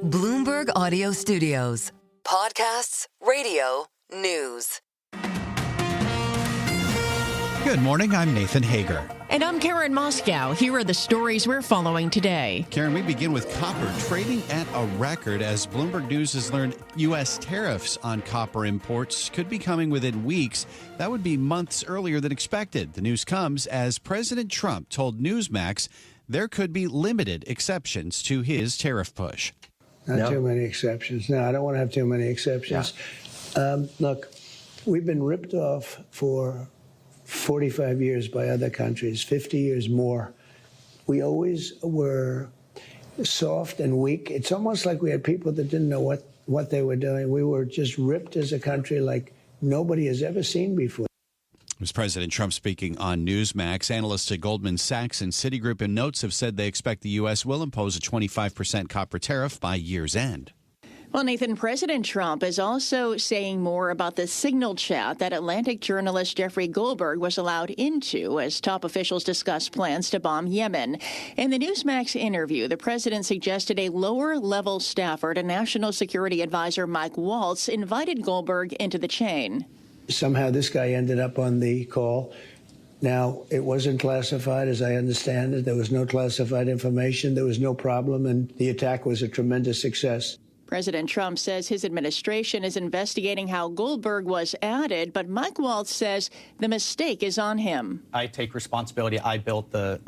Bloomberg Audio Studios. Podcasts, radio, news. Good morning, I'm Nathan Hager. And I'm Karen Moscow. Here are the stories we're following today. Karen, we begin with copper trading at a record as Bloomberg News has learned U.S. tariffs on copper imports could be coming within weeks. That would be months earlier than expected. The news comes as President Trump told Newsmax there could be limited exceptions to his tariff push. Not too many exceptions. No, I don't want to have too many exceptions. Look, we've been ripped off for 45 years by other countries, 50 years more. We always were soft and weak. It's almost like we had people that didn't know what they were doing. We were just ripped as a country like nobody has ever seen before. It was President Trump speaking on Newsmax. Analysts at Goldman Sachs and Citigroup in notes have said they expect the U.S. will impose a 25% copper tariff by year's end. Well, Nathan, President Trump is also saying more about the Signal chat that Atlantic journalist Jeffrey Goldberg was allowed into as top officials discussed plans to bomb Yemen. In the Newsmax interview, the president suggested a lower-level staffer to National Security Advisor Mike Waltz invited Goldberg into the chain. Somehow this guy ended up on the call. Now, it wasn't classified, as I understand it. There was no classified information. There was no problem, and the attack was a tremendous success. President Trump says his administration is investigating how Goldberg was added, but Mike Waltz says the mistake is on him. I take responsibility. I built the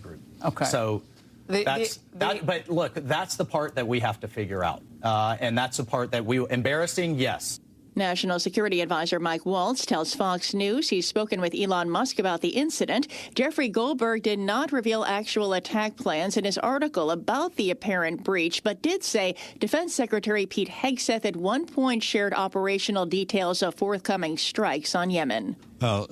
group. Okay. So but look, that's the part that we have to figure out, and that's the part that embarrassing. Yes. National Security Advisor Mike Waltz tells Fox News he's spoken with Elon Musk about the incident. Jeffrey Goldberg did not reveal actual attack plans in his article about the apparent breach, but did say Defense Secretary Pete Hegseth at one point shared operational details of forthcoming strikes on Yemen.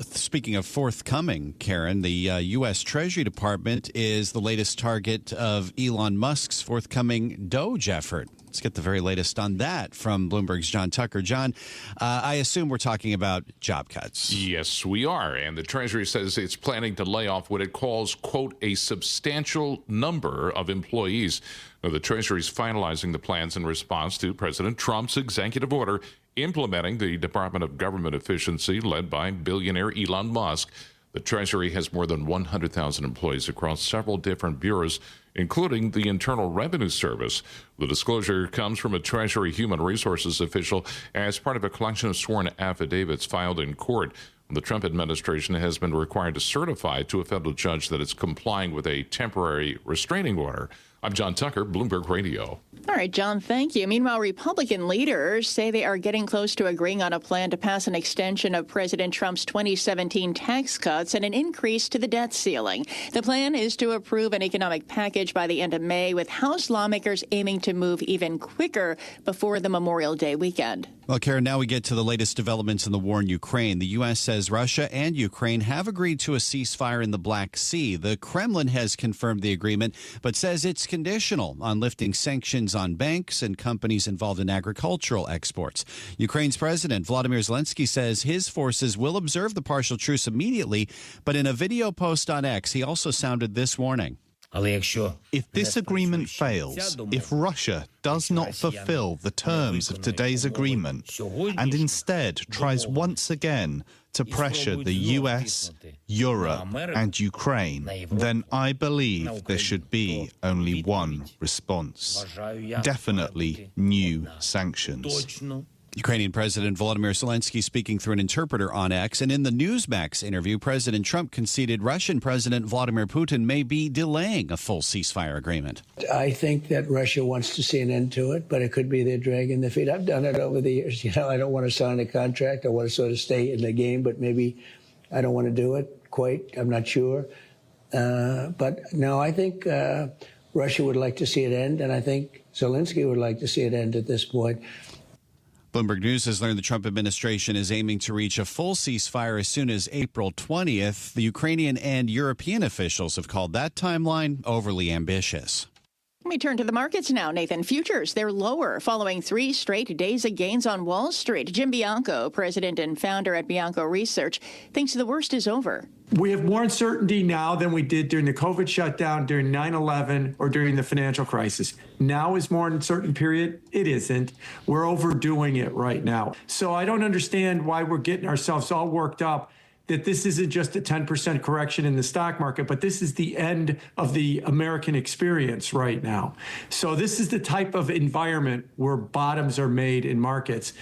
Speaking of forthcoming, Karen, the U.S. Treasury Department is the latest target of Elon Musk's forthcoming Doge effort. Let's get the very latest on that from Bloomberg's John Tucker. John, I assume we're talking about job cuts. Yes, we are. And the Treasury says it's planning to lay off what it calls, quote, a substantial number of employees. Now, the Treasury is finalizing the plans in response to President Trump's executive order implementing the Department of Government Efficiency led by billionaire Elon Musk. The Treasury has more than 100,000 employees across several different bureaus, including the Internal Revenue Service. The disclosure comes from a Treasury Human Resources official as part of a collection of sworn affidavits filed in court. The Trump administration has been required to certify to a federal judge that it's complying with a temporary restraining order. I'm John Tucker, Bloomberg Radio. All right, John, thank you. Meanwhile, Republican leaders say they are getting close to agreeing on a plan to pass an extension of President Trump's 2017 tax cuts and an increase to the debt ceiling. The plan is to approve an economic package by the end of May, with House lawmakers aiming to move even quicker before the Memorial Day weekend. Well, Karen, now we get to the latest developments in the war in Ukraine. The U.S. says Russia and Ukraine have agreed to a ceasefire in the Black Sea. The Kremlin has confirmed the agreement, but says it's conditional on lifting sanctions on banks and companies involved in agricultural exports. Ukraine's President Volodymyr Zelensky says his forces will observe the partial truce immediately, but in a video post on X, he also sounded this warning. If this agreement fails, if Russia does not fulfill the terms of today's agreement and instead tries once again to pressure the US, Europe and Ukraine, then I believe there should be only one response. Definitely new sanctions. Ukrainian President Volodymyr Zelensky speaking through an interpreter on X. And in the Newsmax interview, President Trump conceded Russian President Vladimir Putin may be delaying a full ceasefire agreement. I think that Russia wants to see an end to it, but it could be they're dragging their feet. I've done it over the years. I don't want to sign a contract. I want to sort of stay in the game, but maybe I don't want to do it quite. I'm not sure. But no, I think Russia would like to see it end, and I think Zelensky would like to see it end at this point. Bloomberg News has learned the Trump administration is aiming to reach a full ceasefire as soon as April 20th. The Ukrainian and European officials have called that timeline overly ambitious. We turn to the markets now, Nathan. Futures, they're lower following 3 straight days of gains on Wall Street. Jim Bianco, president and founder at Bianco Research, thinks the worst is over. We have more uncertainty now than we did during the COVID shutdown, during 9/11, or during the financial crisis. Now is more uncertain period. It isn't. We're overdoing it right now. So I don't understand why we're getting ourselves all worked up that this isn't just a 10% correction in the stock market, but this is the end of the American experience right now. So this is the type of environment where bottoms are made in markets.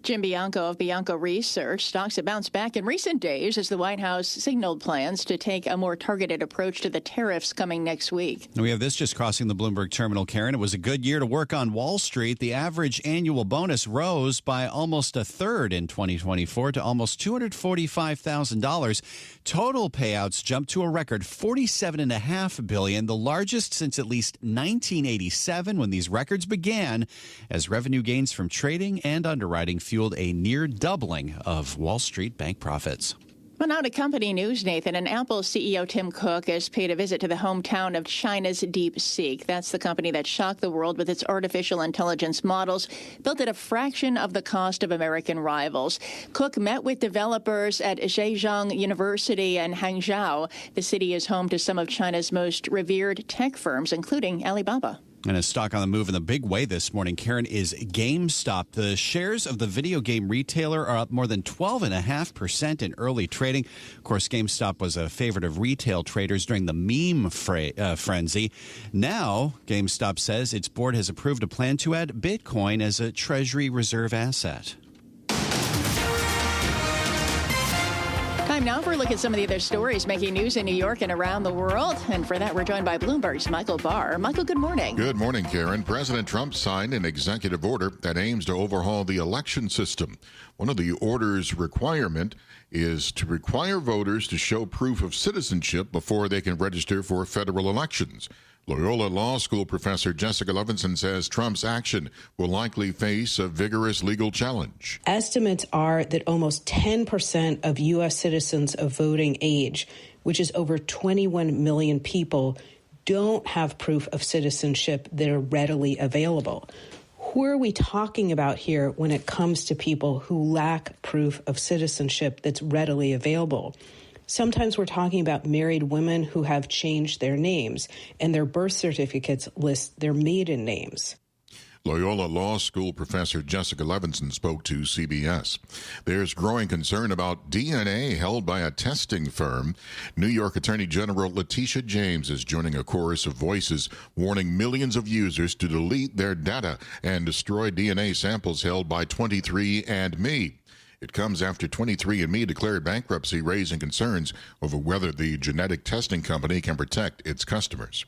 Jim Bianco of Bianco Research. Stocks have bounced back in recent days as the White House signaled plans to take a more targeted approach to the tariffs coming next week. We have this just crossing the Bloomberg terminal, Karen. It was a good year to work on Wall Street. The average annual bonus rose by almost a third in 2024 to almost $245,000. Total payouts jumped to a record $47.5 billion, the largest since at least 1987 when these records began, as revenue gains from trading and underwriting fueled a near doubling of Wall Street bank profits. Well, now to company news, Nathan. And Apple CEO Tim Cook has paid a visit to the hometown of China's DeepSeek. That's the company that shocked the world with its artificial intelligence models, built at a fraction of the cost of American rivals. Cook met with developers at Zhejiang University and Hangzhou. The city is home to some of China's most revered tech firms, including Alibaba. And a stock on the move in the big way this morning, Karen, is GameStop. The shares of the video game retailer are up more than 12.5% in early trading. Of course, GameStop was a favorite of retail traders during the meme frenzy. Now, GameStop says its board has approved a plan to add Bitcoin as a Treasury reserve asset. Time now for a look at some of the other stories making news in New York and around the world. And for that, we're joined by Bloomberg's Michael Barr. Michael, good morning. Good morning, Karen. President Trump signed an executive order that aims to overhaul the election system. One of the order's requirement is to require voters to show proof of citizenship before they can register for federal elections. Loyola Law School professor Jessica Levinson says Trump's action will likely face a vigorous legal challenge. Estimates are that almost 10% of U.S. citizens of voting age, which is over 21 million people, don't have proof of citizenship that are readily available. Who are we talking about here when it comes to people who lack proof of citizenship that's readily available? Sometimes we're talking about married women who have changed their names, and their birth certificates list their maiden names. Loyola Law School professor Jessica Levinson spoke to CBS. There's growing concern about DNA held by a testing firm. New York Attorney General Letitia James is joining a chorus of voices warning millions of users to delete their data and destroy DNA samples held by 23andMe. It comes after 23andMe declared bankruptcy, raising concerns over whether the genetic testing company can protect its customers.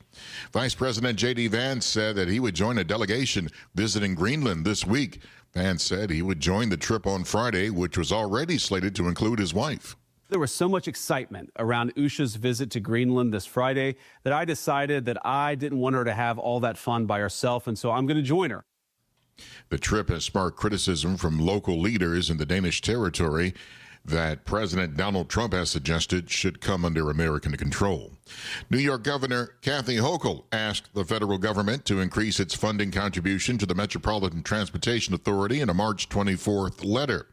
Vice President J.D. Vance said that he would join a delegation visiting Greenland this week. Vance said he would join the trip on Friday, which was already slated to include his wife. There was so much excitement around Usha's visit to Greenland this Friday that I decided that I didn't want her to have all that fun by herself, and so I'm going to join her. The trip has sparked criticism from local leaders in the Danish territory that President Donald Trump has suggested should come under American control. New York Governor Kathy Hochul asked the federal government to increase its funding contribution to the Metropolitan Transportation Authority in a March 24th letter.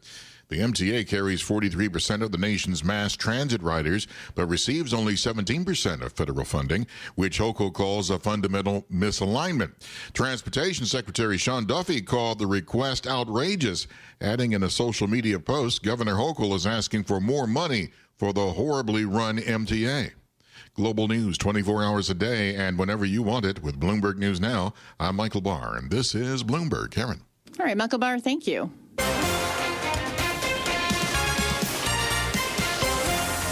The MTA carries 43% of the nation's mass transit riders, but receives only 17% of federal funding, which Hochul calls a fundamental misalignment. Transportation Secretary Sean Duffy called the request outrageous, adding in a social media post, Governor Hochul is asking for more money for the horribly run MTA. Global news 24 hours a day and whenever you want it with Bloomberg News Now. I'm Michael Barr, and this is Bloomberg. Karen. All right, Michael Barr, thank you.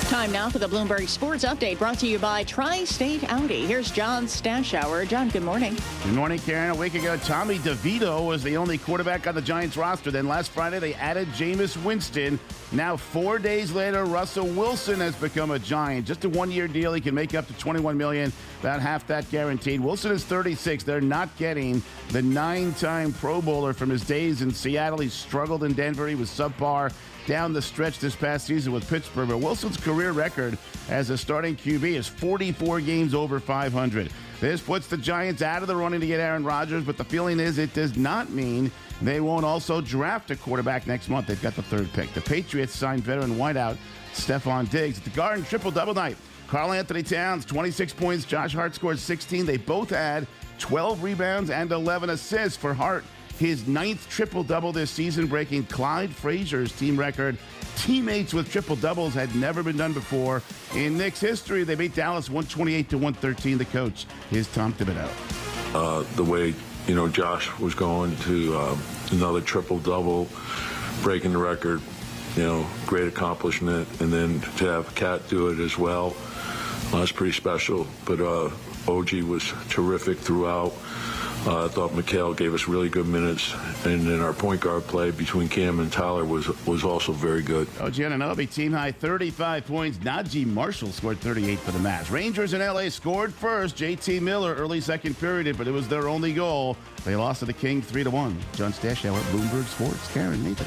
Time now for the Bloomberg Sports Update, brought to you by Tri-State Audi. Here's John Stashower. John, good morning. Good morning, Karen. A week ago, Tommy DeVito was the only quarterback on the Giants roster. Then last Friday, they added Jameis Winston. Now, 4 days later, Russell Wilson has become a Giant. Just a one-year deal. He can make up to $21 million, about half that guaranteed. Wilson is 36. They're not getting the 9-time Pro Bowler from his days in Seattle. He struggled in Denver. He was subpar down the stretch this past season with Pittsburgh. But Wilson's career record as a starting QB is 44 games over 500. This puts the Giants out of the running to get Aaron Rodgers, but the feeling is it does not mean they won't also draft a quarterback next month. They've got the third pick. The Patriots signed veteran wideout Stephon Diggs. At the Garden, triple-double night. Karl Anthony Towns, 26 points. Josh Hart scores 16. They both had 12 rebounds and 11 assists for Hart. His 9th triple-double this season, breaking Clyde Frazier's team record. Teammates with triple-doubles had never been done before. In Knicks history, they beat Dallas 128-113. The coach is Tom Thibodeau. The way, Josh was going to another triple-double, breaking the record, great accomplishment. And then to have Kat do it as well, that's pretty special. But OG was terrific throughout. I thought Mikal gave us really good minutes, and then our point guard play between Cam and Tyler was also very good. OG Anunoby, team high 35 points. Najee Marshall scored 38 for the Mavs. Rangers in LA scored first. JT Miller early second period, but it was their only goal. They lost to the Kings 3-1. John Stashow at Bloomberg Sports. Karen, Nathan.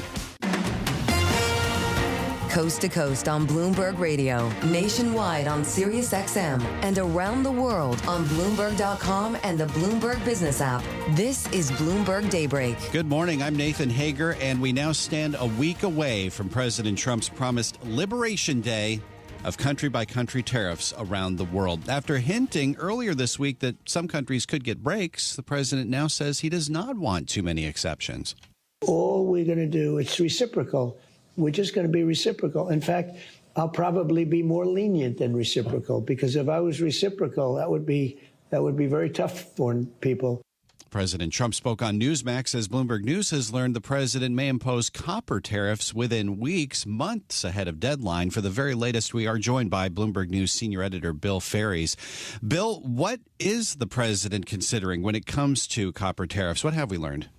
Coast to coast on Bloomberg Radio, nationwide on Sirius XM, and around the world on Bloomberg.com and the Bloomberg Business app. This is Bloomberg Daybreak. Good morning. I'm Nathan Hager, and we now stand a week away from President Trump's promised Liberation Day of country-by-country tariffs around the world. After hinting earlier this week that some countries could get breaks, the president now says he does not want too many exceptions. All we're going to do, it's reciprocal. We're just going to be reciprocal. In fact, I'll probably be more lenient than reciprocal, because if I was reciprocal, that would be very tough for people. President Trump spoke on Newsmax as Bloomberg News has learned the president may impose copper tariffs within weeks, months ahead of deadline. For the very latest, we are joined by Bloomberg News senior editor Bill Ferries. Bill, what is the president considering when it comes to copper tariffs? What have we learned?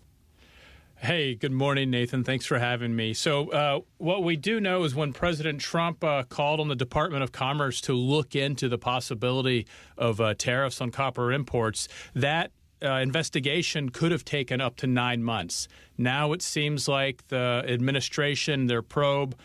Hey, good morning, Nathan. Thanks for having me. So what we do know is when President Trump called on the Department of Commerce to look into the possibility of tariffs on copper imports, that investigation could have taken up to 9 months. Now it seems like the administration, their probe,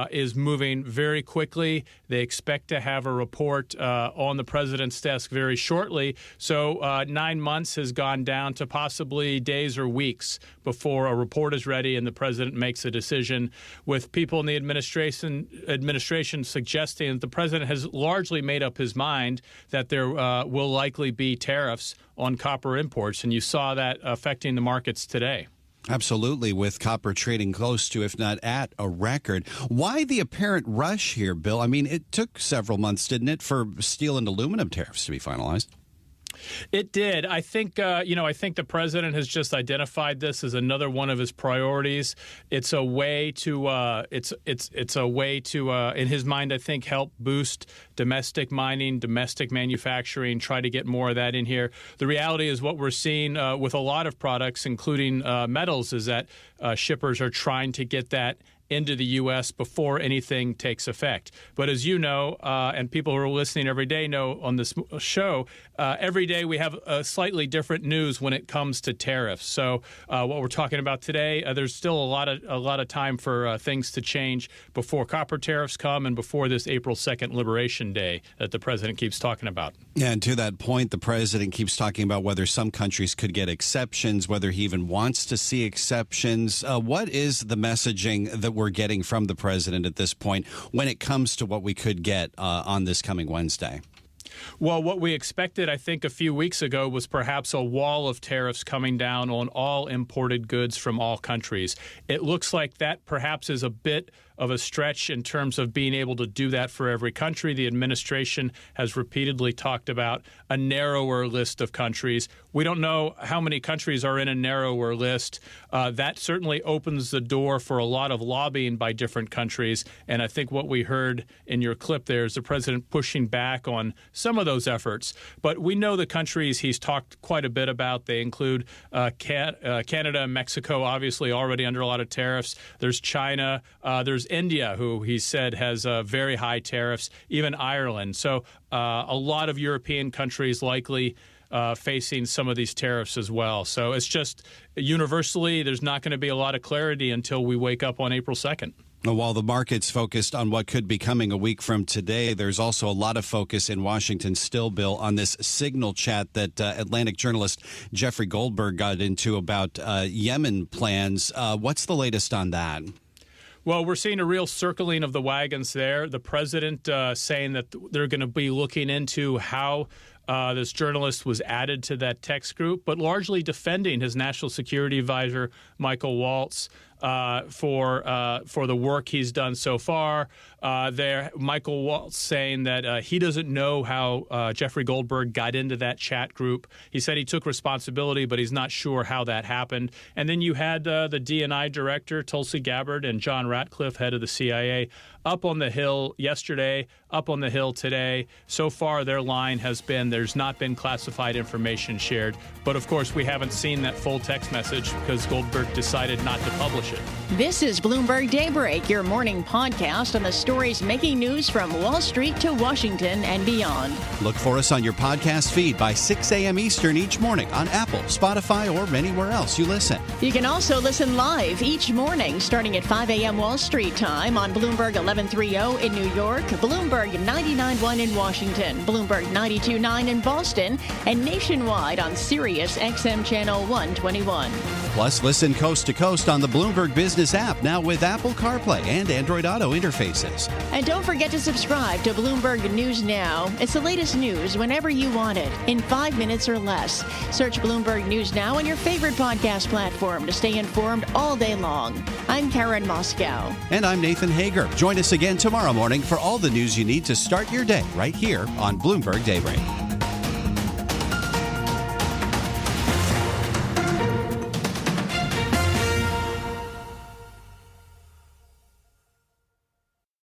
is moving very quickly. They expect to have a report on the president's desk very shortly. So 9 months has gone down to possibly days or weeks before a report is ready and the president makes a decision, with people in the administration suggesting that the president has largely made up his mind that there will likely be tariffs on copper imports. And you saw that affecting the markets today. Absolutely, with copper trading close to, if not at, a record. Why the apparent rush here, Bill? I mean, it took several months, didn't it, for steel and aluminum tariffs to be finalized? It did. I think, I think the president has just identified this as another one of his priorities. It's a way to, in his mind, I think, help boost domestic mining, domestic manufacturing, try to get more of that in here. The reality is what we're seeing with a lot of products, including metals, is that shippers are trying to get that into the U.S. before anything takes effect. But as you know, and people who are listening every day know on this show, every day we have a slightly different news when it comes to tariffs. So what we're talking about today, there's still a lot of time for things to change before copper tariffs come and before this April 2nd Liberation Day that the president keeps talking about. Yeah, and to that point, the president keeps talking about whether some countries could get exceptions, whether he even wants to see exceptions. What is the messaging that we're getting from the president at this point when it comes to what we could get on this coming Wednesday? Well, what we expected, I think, a few weeks ago was perhaps a wall of tariffs coming down on all imported goods from all countries. It looks like that perhaps is a bit of a stretch in terms of being able to do that for every country. The administration has repeatedly talked about a narrower list of countries. We don't know how many countries are in a narrower list. That certainly opens the door for a lot of lobbying by different countries. And I think what we heard in your clip there is the president pushing back on some of those efforts. But we know the countries he's talked quite a bit about. They include Canada and Mexico, obviously already under a lot of tariffs. There's China. There's India, who he said has very high tariffs, even Ireland. So a lot of European countries likely facing some of these tariffs as well. So it's just universally, there's not going to be a lot of clarity until we wake up on April 2nd. While the market's focused on what could be coming a week from today, there's also a lot of focus in Washington still, Bill, on this signal chat that Atlantic journalist Jeffrey Goldberg got into about Yemen plans. What's the latest on that? Well, we're seeing a real circling of the wagons there. The president saying that they're going to be looking into how this journalist was added to that text group, but largely defending his national security advisor, Michael Waltz, for the work he's done so far. Michael Waltz saying that he doesn't know how Jeffrey Goldberg got into that chat group. He said he took responsibility, but he's not sure how that happened. And then you had the D&I director, Tulsi Gabbard, and John Ratcliffe, head of the CIA, up on the Hill yesterday, up on the Hill today. So far, their line has been there's not been classified information shared. But, of course, we haven't seen that full text message because Goldberg decided not to publish it. This is Bloomberg Daybreak, your morning podcast on the stories making news from Wall Street to Washington and beyond. Look for us on your podcast feed by 6 a.m. Eastern each morning on Apple, Spotify, or anywhere else you listen. You can also listen live each morning starting at 5 a.m. Wall Street time on Bloomberg 1130 in New York, Bloomberg 99.1 in Washington, Bloomberg 92.9 in Boston, and nationwide on Sirius XM Channel 121. Plus, listen coast to coast on the Bloomberg Business app, now with Apple CarPlay and Android Auto interfaces. And don't forget to subscribe to Bloomberg News Now. It's the latest news whenever you want it, in 5 minutes or less. Search Bloomberg News Now on your favorite podcast platform to stay informed all day long. I'm Karen Moscow. And I'm Nathan Hager. Join us again tomorrow morning for all the news you need to start your day right here on Bloomberg Daybreak.